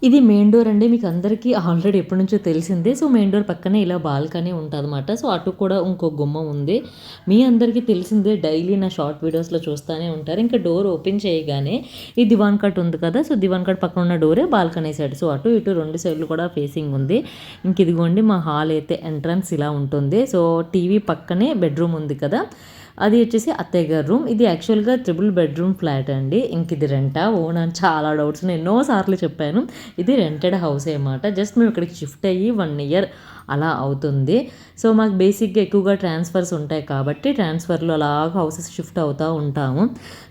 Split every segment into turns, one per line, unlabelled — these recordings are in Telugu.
ఇది మెయిన్ డోర్ అండి. మీకు అందరికీ ఆల్రెడీ ఎప్పటినుంచో తెలిసిందే. సో, మెయిన్ డోర్ పక్కనే ఇలా బాల్కనీ ఉంటదనమాట. సో, అటు కూడా ఇంకో గుమ్మం ఉంది. మీ అందరికీ తెలిసిందే, డైలీ నా షార్ట్ వీడియోస్‌లో చూస్తానే ఉంటారు. ఇంకా డోర్ ఓపెన్ చేయగానే ఈ దివాన్ కట్ ఉంది కదా! సో, దివాన్ కట్ పక్కన ఉన్న డోరే బాల్కనీ సైడ్. సో, అటు ఇటు 2 సైడ్‌లు కూడా ఫేసింగ్ ఉంది. ఇంక ఇదిగోండి మా హాల్ అయితే ఎంట్రన్స్ ఇలా ఉంటుంది. సో, టీవీ పక్కనే బెడ్‌రూమ్ ఉంది కదా! అది వచ్చేసి అత్తయ్య గారి రూమ్. ఇది యాక్చువల్‌గా ట్రిపుల్ బెడ్‌రూమ్ ఫ్లాట్ అండి. ఇంక ఇది రెంటా? ఓనా? అని చాలా డౌట్స్ నేను ఎన్నో సార్లు చెప్పాను. ఇది రెంటెడ్ హౌసే మాట. జస్ట్ మేము ఇక్కడికి షిఫ్ట్ అయ్యి 1 ఇయర్ అలా అవుతుంది. సో, మాకు బేసిక్‌గా ఎక్కువగా ట్రాన్స్‌ఫర్స్ ఉంటాయి కాబట్టి ట్రాన్స్‌ఫర్‌లో అలాగా హౌసెస్ షిఫ్ట్ అవుతా ఉంటాము.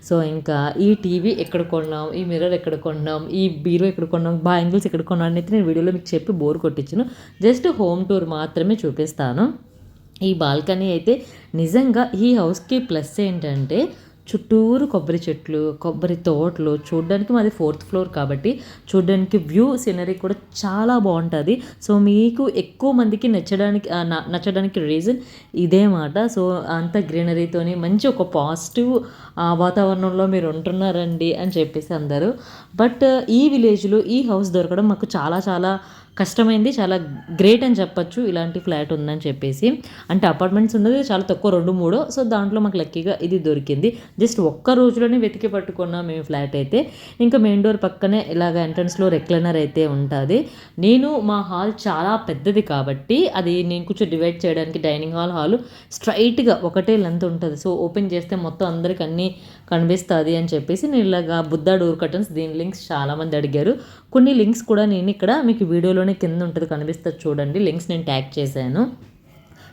సో, ఇంకా ఈ టీవీ ఎక్కడ కొన్నాం, ఈ మిర్రర్ ఎక్కడ కొన్నాం, ఈ బీరో ఎక్కడ కొన్నాం, బ్యాంగిల్స్ ఎక్కడ కొన్నాం అనేది నేను వీడియోలో మీకు చెప్పి బోర్ కొట్టించను. జస్ట్ హోమ్ టూర్ మాత్రమే చూపిస్తాను. ఈ బాల్కనీ అయితే నిజంగా ఈ హౌస్‌కి ప్లస్ ఏంటంటే చుట్టూరు కొబ్బరి చెట్లు, కొబ్బరి తోటలు, చూడ్డానికి మాది 4th ఫ్లోర్ కాబట్టి చూడ్డానికి వ్యూ, సీనరీ కూడా చాలా బావుంటది. సో, మీకు ఎక్కువ మందికి నచ్చడానికి రీజన్ ఇదే మాట. సో, అంత గ్రీనరీతోని మంచి ఒక పాజిటివ్ వాతావరణంలో మీరు ఉంటున్నారండి అని చెప్పేసి అందరూ. బట్ ఈ విలేజ్‌లో ఈ హౌస్ దొరకడం మాకు చాలా చాలా కష్టమైంది. చాలా గ్రేట్ అని చెప్పొచ్చు. ఇలాంటి ఫ్లాట్ ఉందని చెప్పేసి. అంటే అపార్ట్మెంట్స్ ఉన్నది చాలా తక్కువ 2, 3. సో, దాంట్లో మాకు లక్కీగా ఇది దొరికింది. జస్ట్ ఒక్క రోజులోనే వెతికి పట్టుకున్నాం మేము ఫ్లాట్ అయితే. ఇంకా మెయిన్ డోర్ పక్కనే ఇలాగ ఎంట్రన్స్‌లో రెక్లైనర్ అయితే ఉంటది. మా హాల్ చాలా పెద్దది కాబట్టి అది నేను కొంచెం డివైడ్ చేయడానికి డైనింగ్ హాల్ స్ట్రెయిట్‌గా ఒకటే లెంత్ ఉంటది. సో, ఓపెన్ చేస్తే మొత్తం అందరికి అన్నీ కనిపిస్తది అని చెప్పేసి నేను ఇలాగా బుద్ధా డోర్ కర్టన్స్ దీని లింక్స్ చాలామంది అడిగారు. కొన్ని లింక్స్ కూడా నేను ఇక్కడ మీకు వీడియోలోనే కింద ఉంటది, కనిపిస్తది చూడండి. లింక్స్ నేను ట్యాగ్ చేశాను.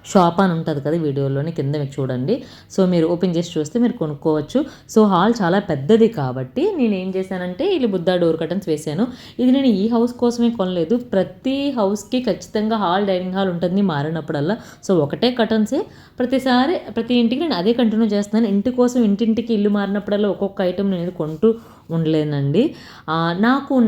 షాప్ అని ఉంటది కదా! వీడియోలోని కింద మీకు చూడండి. సో, మీరు ఓపెన్ చేసి చూస్తే మీరు కొనుక్కోవచ్చు. సో, హాల్ చాలా పెద్దది కాబట్టి నేనేం చేశానంటే ఇలా బుద్ధా డోర్ కర్టన్స్ వేశాను. ఇది నేను ఈ హౌస్ కోసమే కొనలేదు. ప్రతి హౌస్‌కి ఖచ్చితంగా హాల్, డైనింగ్ హాల్ ఉంటుంది మారినప్పుడల్లా. సో, ఒకటే కర్టన్సే ప్రతిసారి ప్రతి ఇంటికి నేను అదే కంటిన్యూ చేస్తున్నాను. ఇంటి కోసం ఇంటింటికి ఇల్లు మారినప్పుడల్లా ఒక్కొక్క ఐటెం నేను కొంటూ ఉండలేనండి.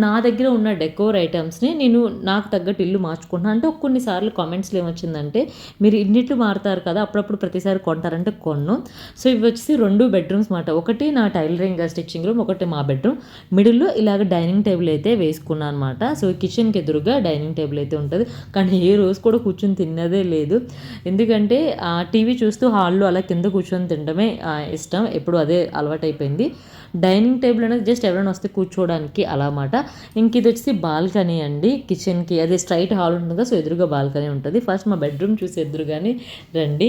నా దగ్గర ఉన్న డెకోర్ ఐటెమ్స్‌ని నేను నాకు తగ్గట్టు ఇల్లు మార్చుకుంటున్నాను. అంటే కొన్నిసార్లు కామెంట్స్‌లో ఏమొచ్చిందంటే, మీరు ఇన్నిట్లు మారుతారు కదా! అప్పుడప్పుడు ప్రతిసారి కొంటారంటే కొనను. సో, ఇవి వచ్చేసి 2 బెడ్‌రూమ్స్ మాట. ఒకటి నా టైలరింగ్ స్టిచ్చింగ్ రూమ్, ఒకటి మా బెడ్‌రూమ్. మిడిల్‌లో ఇలాగ డైనింగ్ టేబుల్ అయితే వేసుకున్నాను అనమాట. సో, కిచెన్‌కి ఎదురుగా డైనింగ్ టేబుల్ అయితే ఉంటది. కానీ ఏ రోజు కూడా కూర్చొని తిన్నదే లేదు. ఎందుకంటే టీవీ చూస్తూ హాల్‌లో అలా కింద కూర్చొని తినడమే ఇష్టం. ఎప్పుడు అదే అలవాటైపోయింది. డైనింగ్ టేబుల్ అనేది జస్ట్ ఎవరైనా వస్తే కూర్చోవడానికి అలా మాట. ఇంక ఇది వచ్చేసి బాల్కనీ అండి. కిచెన్‌కి అదే స్ట్రైట్ హాల్ ఉంటుంది కదా! సో, ఎదురుగా బాల్కనీ ఉంటది. ఫస్ట్ మా బెడ్‌రూమ్ చూసి ఎదురుగానే రండి.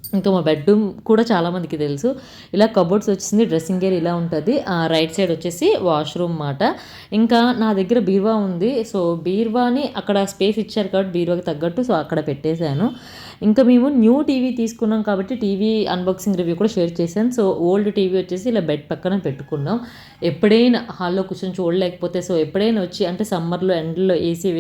ఇంకా మా బెడ్‌రూమ్ కూడా చాలామందికి తెలుసు. ఇలా కబోర్డ్స్ వచ్చేసింది. డ్రెస్సింగ్ ఏరియా ఇలా ఉంటది. రైట్ సైడ్ వచ్చేసి వాష్‌రూమ్ మాట. ఇంకా నా దగ్గర బీరువా ఉంది. సో, బీరువాని అక్కడ స్పేస్ ఇచ్చారు కాబట్టి బీరువాకి తగ్గట్టు సో, అక్కడ పెట్టేశాను. ఇంకా మేము న్యూ టీవీ తీసుకున్నాం కాబట్టి టీవీ అన్బాక్సింగ్ రివ్యూ కూడా షేర్ చేశాను. సో, ఓల్డ్ టీవీ వచ్చేసి ఇలా బెడ్ పక్కన పెట్టుకున్నాం. ఎప్పుడైనా హాల్‌లో కూర్చొని చూడలేకపోతే సో, ఎప్పుడైనా వచ్చి అంటే సమ్మర్‌లో ఎండల్లో ఏసీ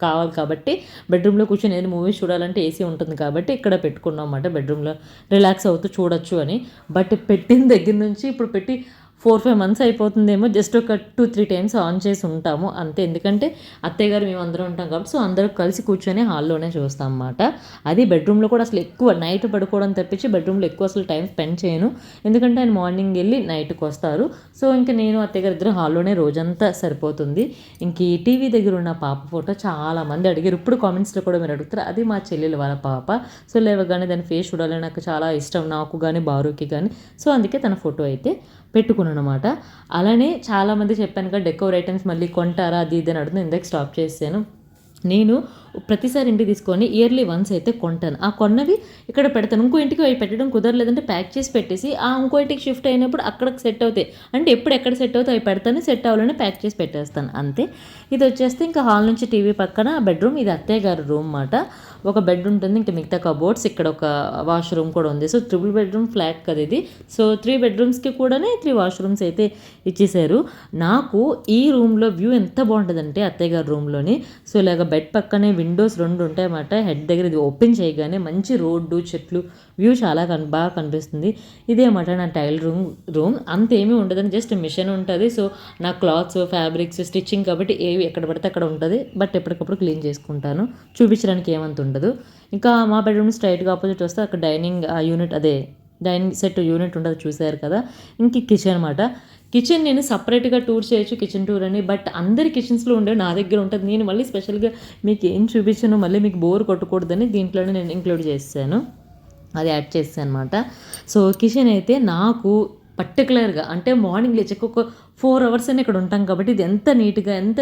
కావాలి కాబట్టి బెడ్‌రూమ్‌లో కూర్చొని ఏదైనా మూవీస్ చూడాలంటే ఏసీ ఉంటుంది కాబట్టి ఇక్కడ పెట్టుకున్నాం అన్నమాట. బెడ్‌రూమ్‌లో రిలాక్స్ అవుతూ చూడొచ్చు అని. బట్ పెట్టిన దగ్గర నుంచి ఇప్పుడు పెట్టి 4, 5 మంత్స్ అయిపోతుందేమో. జస్ట్ ఒక 2, 3 టైమ్స్ ఆన్ చేసి ఉంటాము అంతే. ఎందుకంటే అత్తయ్య గారు మేమందరం ఉంటాం కాబట్టి సో, అందరం కలిసి కూర్చొని హాల్లోనే చూస్తాం అన్నమాట. అది బెడ్‌రూమ్‌లో కూడా అసలు ఎక్కువ నైట్ పడుకోవడం తప్పించి బెడ్‌రూమ్‌లో ఎక్కువ అసలు టైం స్పెండ్ చేయను. ఎందుకంటే ఆయన మార్నింగ్ వెళ్ళి నైట్‌కి వస్తారు. సో, ఇంక నేను అత్తయ్య గారు ఇద్దరం హాల్లోనే రోజంతా సరిపోతుంది. ఇంక ఈ టీవీ దగ్గర ఉన్న పాప ఫోటో చాలామంది అడిగారు. ఇప్పుడు కామెంట్స్‌లో కూడా మీరు అడుగుతారు. అది మా చెల్లెలు వాళ్ళ పాప. సో, లేవగానే దాని ఫేస్ చూడాలని నాకు చాలా ఇష్టం. నాకు గానీ, బారుకి గానీ. సో, అందుకే తన ఫోటో అయితే పెట్టుకున్నాననమాట. అలానే చాలామంది చెప్పాను కదా! డెకోర్ ఐటెమ్స్ మళ్ళీ కొంటారా అది ఇది అని అడుగుతుంది. ఇందాక స్టాప్ చేశాను. నేను ప్రతిసారి ఇంటికి తీసుకొని ఇయర్లీ వన్స్ అయితే కొంటాను. ఆ కొన్నవి ఇక్కడ పెడతాను. ఇంకో ఇంటికి అవి పెట్టడం కుదరలేదంటే ప్యాక్ చేసి పెట్టేసి ఇంకో ఇంటికి షిఫ్ట్ అయినప్పుడు అక్కడికి సెట్ అవుతాయి. అంటే ఎప్పుడు ఎక్కడ సెట్ అవుతాయి అవి పెడతాను. సెట్ అవ్వాలని ప్యాక్ చేసి పెట్టేస్తాను అంతే. ఇది వచ్చేస్తే ఇంకా హాల్ నుంచి టీవీ పక్కన బెడ్‌రూమ్. ఇది అత్తయ్య గారి రూమ్ మాట. ఒక బెడ్ ఉంటుంది. ఇంకా మిగతా కబోర్డ్స్, ఇక్కడ ఒక వాష్‌రూమ్ కూడా ఉంది. సో, ట్రిపుల్ బెడ్‌రూమ్ ఫ్లాట్ కదా ఇది. సో, 3 బెడ్‌రూమ్స్‌కి కూడానే 3 వాష్‌రూమ్స్ అయితే ఇచ్చేశారు. నాకు ఈ రూమ్‌లో వ్యూ ఎంత బాగుంటదంటే అత్తయ్య గారి రూమ్‌లోని సో, ఇలాగ బెడ్ పక్కనే విండోస్ 2 ఉంటాయన్నమాట. హెడ్ దగ్గర ఇది ఓపెన్ చేయగానే మంచి రోడ్డు, చెట్లు వ్యూ చాలా బాగా కనిపిస్తుంది. ఇదే మాట నా రూమ్. అంతేమీ ఉండదండి. జస్ట్ మిషన్ ఉంటది. సో, నా క్లాత్స్, ఫ్యాబ్రిక్స్, స్టిచ్చింగ్ కాబట్టి ఏవి ఎక్కడ పడితే అక్కడ ఉంటది. బట్ ఎప్పటికప్పుడు క్లీన్ చేసుకుంటాను. చూపించడానికి ఏమంత ఉండదు. ఇంకా మా బెడ్‌రూమ్ స్ట్రెయిట్‌గా ఆపోజిట్ వస్తే అక్కడ డైనింగ్ యూనిట్ అదే డైనింగ్ సెట్ యూనిట్ ఉంటది చూసారు కదా! ఇంక కిచెన్ మాట. కిచెన్ నేను సపరేట్గా టూర్ చేయొచ్చు, కిచెన్ టూర్ అని. బట్ అందరి కిచెన్స్లో ఉండే నా దగ్గర ఉంటుంది. నేను మళ్ళీ స్పెషల్గా మీకు ఏం చూపించాను మళ్ళీ మీకు బోర్ కొట్టకూడదని దీంట్లోనే నేను ఇంక్లూడ్ చేశాను, అది యాడ్ చేస్తాను అనమాట. సో కిచెన్ అయితే నాకు పర్టికులర్గా అంటే మార్నింగ్ లేచాక ఒక 4 అవర్స్ అని ఇక్కడ ఉంటాం కాబట్టి ఇది ఎంత నీట్గా, ఎంత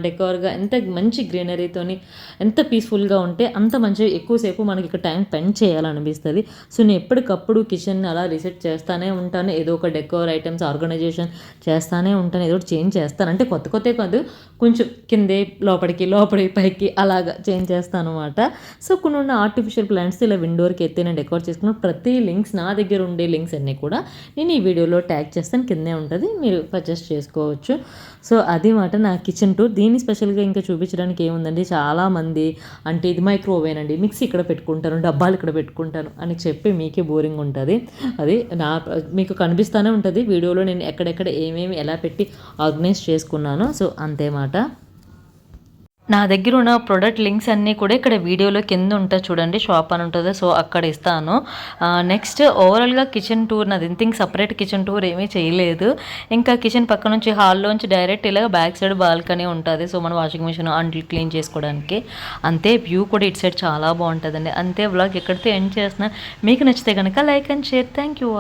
డెకోర్గా, ఎంత మంచి గ్రీనరీతోని, ఎంత పీస్ఫుల్గా ఉంటే అంత మంచిగా ఎక్కువసేపు మనకి ఇక్కడ టైం స్పెండ్ చేయాలనిపిస్తుంది. సో నేను ఎప్పటికప్పుడు కిచెన్ అలా రీసెట్ చేస్తూనే ఉంటాను. ఏదో ఒక డెకోర్ ఐటమ్స్ ఆర్గనైజేషన్ చేస్తూనే ఉంటాను, ఏదో ఒకటి చేంజ్ చేస్తాను. అంటే కొత్త కాదు, కొంచెం కిందే లోపలికి పైకి అలాగా చేంజ్ చేస్తాను అనమాట. సో కొన్ని ఉన్న ఆర్టిఫిషియల్ ప్లాంట్స్ ఇలా విండోర్కి ఎత్తే నేను డెకోర్ చేసుకున్నాను. ప్రతి లింక్స్ నా దగ్గర ఉండే లింక్స్ అన్నీ కూడా నేను ఈ వీడియోలో ట్యాగ్ చేస్తాను, కిందే ఉంటుంది, మీరు పర్చేస్ చేసుకోవచ్చు. సో అది మాట నా కిచెన్ టూర్. దీన్ని స్పెషల్గా ఇంకా చూపించడానికి ఏముందండి, చాలామంది అంటే ఇది మైక్రోవేవ్ అండి, మిక్సీ ఇక్కడ పెట్టుకుంటాను, డబ్బాలు ఇక్కడ పెట్టుకుంటాను అని చెప్పి మీకే బోరింగ్ ఉంటుంది. అది మీకు కనిపిస్తూనే ఉంటుంది వీడియోలో నేను ఎక్కడెక్కడ ఏమేమి ఎలా పెట్టి ఆర్గనైజ్ చేసుకున్నాను. సో అంతే మాట. నా దగ్గర ఉన్న ప్రోడక్ట్ లింక్స్ అన్నీ కూడా ఇక్కడ వీడియోలో కింద ఉంటుంది చూడండి, షాప్ అని ఉంటుంది, సో అక్కడ ఇస్తాను. నెక్స్ట్ ఓవరాల్గా కిచెన్ టూర్ నాది ఇంత సపరేట్ కిచెన్ టూర్ ఏమీ చేయలేదు. ఇంకా కిచెన్ పక్క నుంచి హాల్లోంచి డైరెక్ట్ ఇలా బ్యాక్ సైడ్ బాల్కనీ ఉంటుంది. సో మన వాషింగ్ మిషన్ అంట్లు క్లీన్ చేసుకోవడానికి అంతే. వ్యూ కూడా ఇటు సైడ్ చాలా బాగుంటుందండి. అంతే వ్లాగ్ ఎక్కడితో ఎండ్ చేస్తున్నాను. మీకు నచ్చితే కనుక like and share. Thank you.